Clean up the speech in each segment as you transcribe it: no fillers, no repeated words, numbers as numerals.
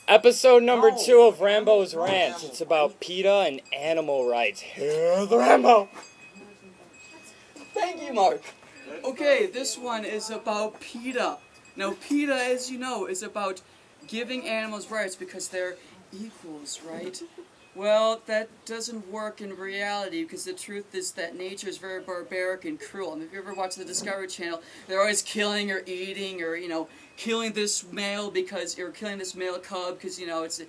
Episode number 2 of Rambos Rants. It's about PETA and animal rights. Here's the Rambo. Thank you, Mark. Okay, this one is about PETA. Now, PETA, as you know, is about giving animals rights because they're equals, right? Well, that doesn't work in reality because the truth is that nature is very barbaric and cruel. And if you ever watch the Discovery Channel, they're always killing or eating or, killing this male or killing this male cub because, it's,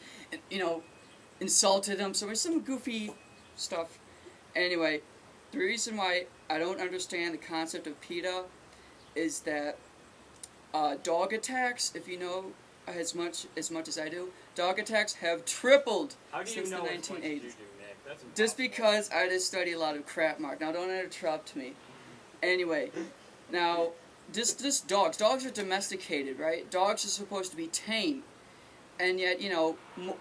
insulted him. So there's some goofy stuff. Anyway, the reason why I don't understand the concept of PETA is that dog attacks, if you know as much as I do, dog attacks have tripled since the 1980s. Just because I just study a lot of crap, Mark. Now don't interrupt me. Anyway, now just dogs. Dogs are domesticated, right? Dogs are supposed to be tame, and yet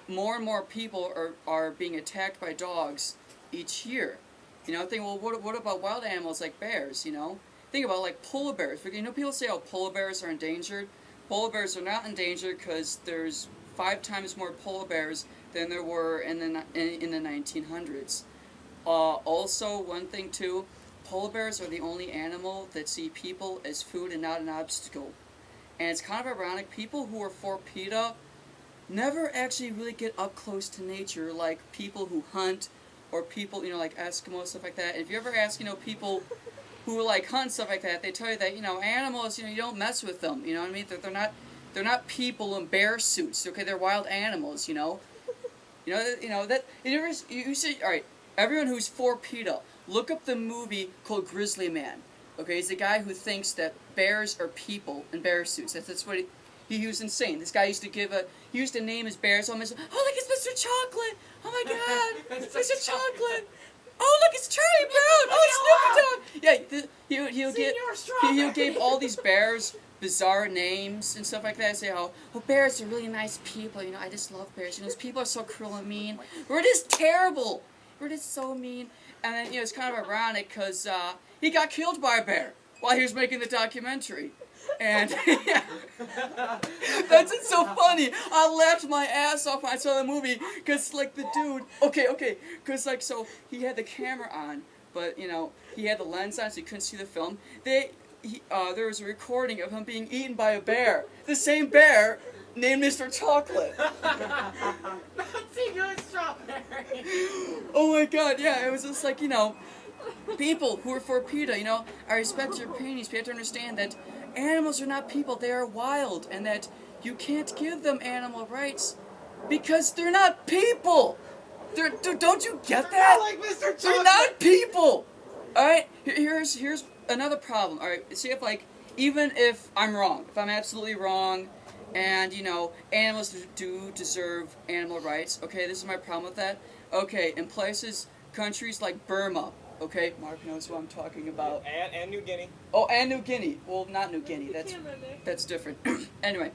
more and more people are being attacked by dogs each year. Think, well, what about wild animals like bears? Think about like polar bears. People say, oh, polar bears are endangered. Polar bears are not endangered because there's 5 times more polar bears than there were in the 1900s. Also, one thing too, polar bears are the only animal that see people as food and not an obstacle. And it's kind of ironic, people who are for PETA never actually really get up close to nature like people who hunt or people, like Eskimos, stuff like that. And if you ever ask, people who like hunt, stuff like that, they tell you that, animals, you don't mess with them, you know what I mean? They're not people in bear suits, okay? They're wild animals, you say, alright, everyone who's for PETA, look up the movie called Grizzly Man, okay? He's the guy who thinks that bears are people in bear suits. That's what he was insane. This guy used to name his bears, oh, look, it's Mr. Chocolate! Oh my god, Mr. Chocolate! Oh, look, it's Charlie Brown! Oh, it's Snoopy Dog! Yeah, he gave all these bears bizarre names and stuff like that. Say, oh, bears are really nice people. I just love bears. These people are so cruel and mean. We're just terrible. We're just so mean. And then, it's kind of ironic because he got killed by a bear while he was making the documentary. And that's just so funny. I laughed my ass off when I saw the movie because, like, the dude. Okay, because so he had the camera on, but he had the lens on, so you couldn't see the film. There was a recording of him being eaten by a bear. The same bear named Mr. Chocolate. Oh my god, yeah, it was just like people who are for PETA. I respect your opinions, but you have to understand that animals are not people, they are wild, and that you can't give them animal rights because they're not people. Don't you get that? They're not like Mr. Chocolate. They're not people. All right, here's another problem. All right, see even if I'm wrong, if I'm absolutely wrong, and animals do deserve animal rights. Okay, this is my problem with that. Okay, in countries like Burma. Okay, Mark knows what I'm talking about. And New Guinea. Oh, and New Guinea. Well, not New Guinea. That's different. Anyway,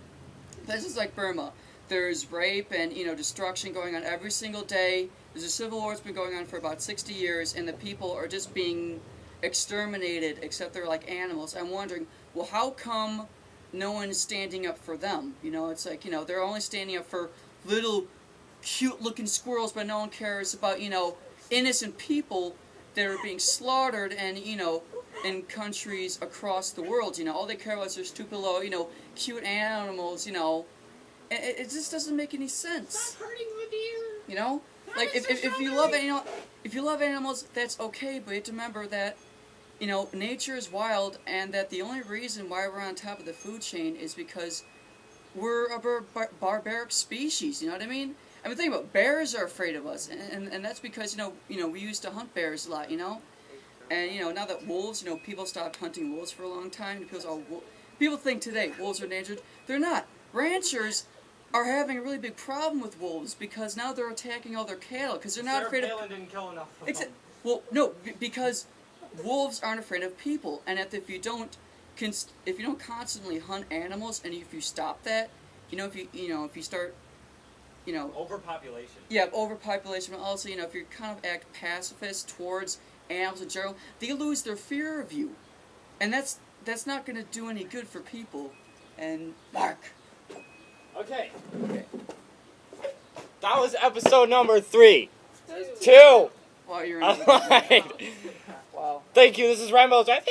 places like Burma, there's rape and destruction going on every single day. There's a civil war that's been going on for about 60 years, and the people are just being exterminated, except they're like animals. I'm wondering, well, how come no one is standing up for them? It's like they're only standing up for little cute-looking squirrels, but no one cares about innocent people that are being slaughtered and, in countries across the world, all they care about is their stupid little, cute animals, it just doesn't make any sense. Stop hurting the deer. Like, if you love animals, that's okay, but you have to remember that, nature is wild, and that the only reason why we're on top of the food chain is because we're a barbaric species, you know what I mean? I mean, think about it, bears are afraid of us, and that's because, we used to hunt bears a lot, And, now that wolves, people stopped hunting wolves for a long time. People think today wolves are endangered. They're not. Ranchers are having a really big problem with wolves because now they're attacking all their cattle because they're not afraid of... Palin didn't kill enough of them. Well, no, because wolves aren't afraid of people, and if you don't constantly hunt animals, and if you stop that, if you start... Overpopulation. Yeah, overpopulation, but also, if you kind of act pacifist towards animals in general, they lose their fear of you. And that's not going to do any good for people. And Mark, Okay. Okay. That was episode number 3. 2. Well, you're in. Alright. Wow. Thank you. This is Rambos. Rants.